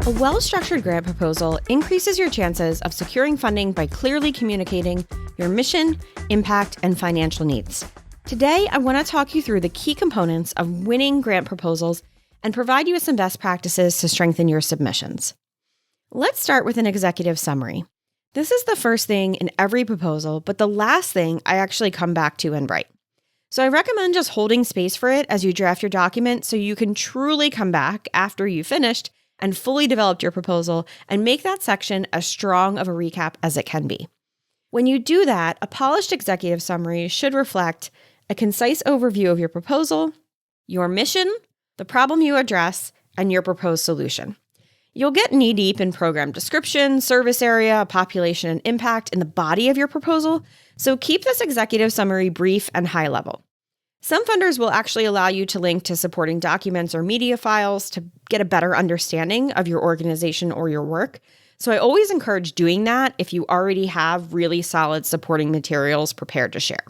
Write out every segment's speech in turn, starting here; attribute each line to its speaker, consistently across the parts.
Speaker 1: A well-structured grant proposal increases your chances of securing funding by clearly communicating your mission, impact, and financial needs. Today, I want to talk you through the key components of winning grant proposals and provide you with some best practices to strengthen your submissions. Let's start with an executive summary. This is the first thing in every proposal, but the last thing I actually come back to and write. So I recommend just holding space for it as you draft your document so you can truly come back after you've finished and fully developed your proposal and make that section as strong of a recap as it can be. When you do that, a polished executive summary should reflect a concise overview of your proposal, your mission, the problem you address, and your proposed solution. You'll get knee-deep in program description, service area, population, and impact in the body of your proposal, so keep this executive summary brief and high level. Some funders will actually allow you to link to supporting documents or media files to get a better understanding of your organization or your work. So I always encourage doing that if you already have really solid supporting materials prepared to share.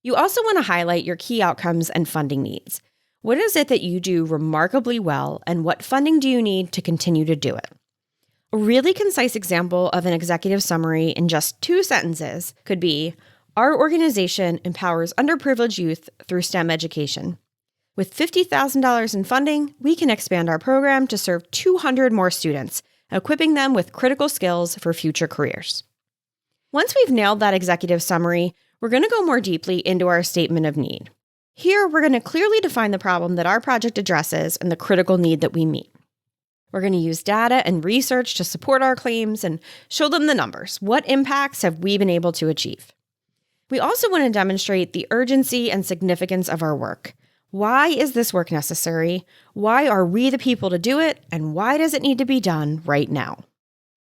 Speaker 1: You also want to highlight your key outcomes and funding needs. What is it that you do remarkably well, and what funding do you need to continue to do it? A really concise example of an executive summary in just 2 sentences could be, our organization empowers underprivileged youth through STEM education. With $50,000 in funding, we can expand our program to serve 200 more students, equipping them with critical skills for future careers. Once we've nailed that executive summary, we're going to go more deeply into our statement of need. Here, we're going to clearly define the problem that our project addresses and the critical need that we meet. We're going to use data and research to support our claims and show them the numbers. What impacts have we been able to achieve? We also want to demonstrate the urgency and significance of our work. Why is this work necessary? Why are we the people to do it? And why does it need to be done right now?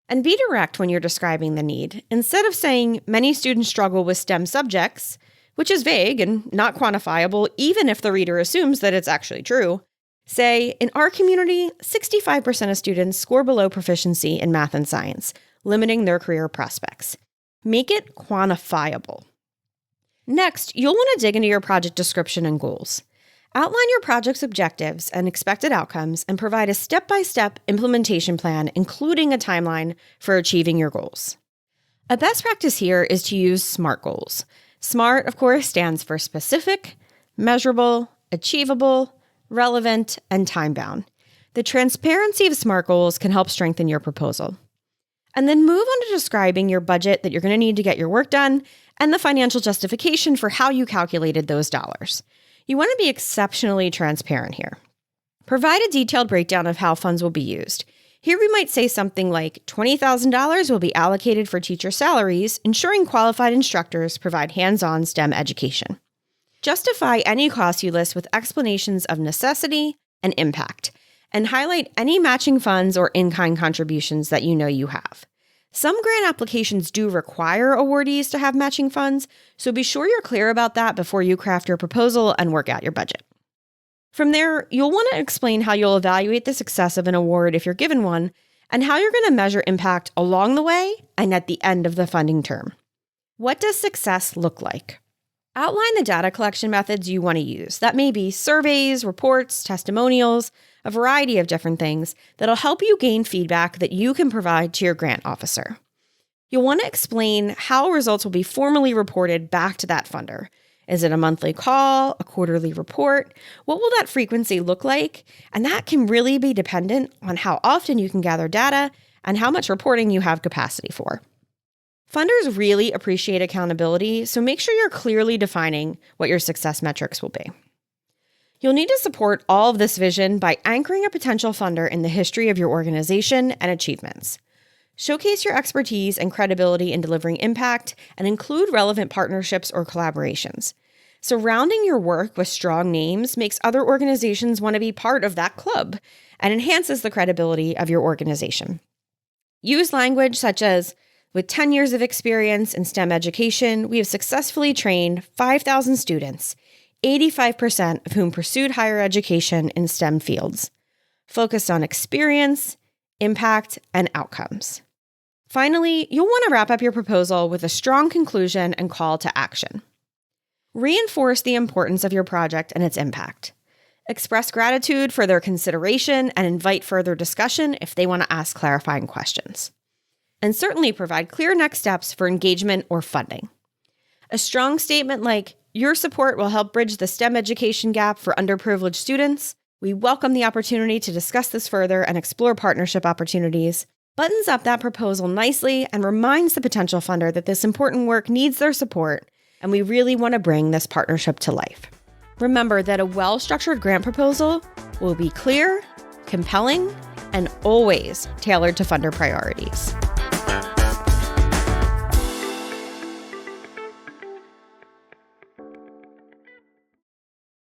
Speaker 1: And be direct when you're describing the need. Instead of saying many students struggle with STEM subjects, which is vague and not quantifiable, even if the reader assumes that it's actually true, say, in our community, 65% of students score below proficiency in math and science, limiting their career prospects. Make it quantifiable. Next, you'll want to dig into your project description and goals. Outline your project's objectives and expected outcomes and provide a step-by-step implementation plan, including a timeline for achieving your goals. A best practice here is to use SMART goals. SMART, of course, stands for specific, measurable, achievable, relevant, and time-bound. The transparency of SMART goals can help strengthen your proposal. And then move on to describing your budget that you're going to need to get your work done and the financial justification for how you calculated those dollars. You want to be exceptionally transparent here. Provide a detailed breakdown of how funds will be used. Here we might say something like $20,000 will be allocated for teacher salaries, ensuring qualified instructors provide hands-on STEM education. Justify any costs you list with explanations of necessity and impact, and highlight any matching funds or in-kind contributions that you know you have. Some grant applications do require awardees to have matching funds, so be sure you're clear about that before you craft your proposal and work out your budget. From there, you'll want to explain how you'll evaluate the success of an award if you're given one, and how you're going to measure impact along the way and at the end of the funding term. What does success look like? Outline the data collection methods you want to use. That may be surveys, reports, testimonials, a variety of different things that'll help you gain feedback that you can provide to your grant officer. You'll want to explain how results will be formally reported back to that funder. Is it a monthly call, a quarterly report? What will that frequency look like? And that can really be dependent on how often you can gather data and how much reporting you have capacity for. Funders really appreciate accountability, so make sure you're clearly defining what your success metrics will be. You'll need to support all of this vision by anchoring a potential funder in the history of your organization and achievements. Showcase your expertise and credibility in delivering impact and include relevant partnerships or collaborations. Surrounding your work with strong names makes other organizations want to be part of that club and enhances the credibility of your organization. Use language such as, with 10 years of experience in STEM education, we have successfully trained 5,000 students, 85% of whom pursued higher education in STEM fields, focused on experience, impact, and outcomes. Finally, you'll want to wrap up your proposal with a strong conclusion and call to action. Reinforce the importance of your project and its impact. express gratitude for their consideration, and invite further discussion if they want to ask clarifying questions. And certainly provide clear next steps for engagement or funding. A strong statement like, "Your support will help bridge the STEM education gap for underprivileged students. We welcome the opportunity to discuss this further and explore partnership opportunities," buttons up that proposal nicely and reminds the potential funder that this important work needs their support, and we really want to bring this partnership to life. Remember that a well-structured grant proposal will be clear, compelling, and always tailored to funder priorities.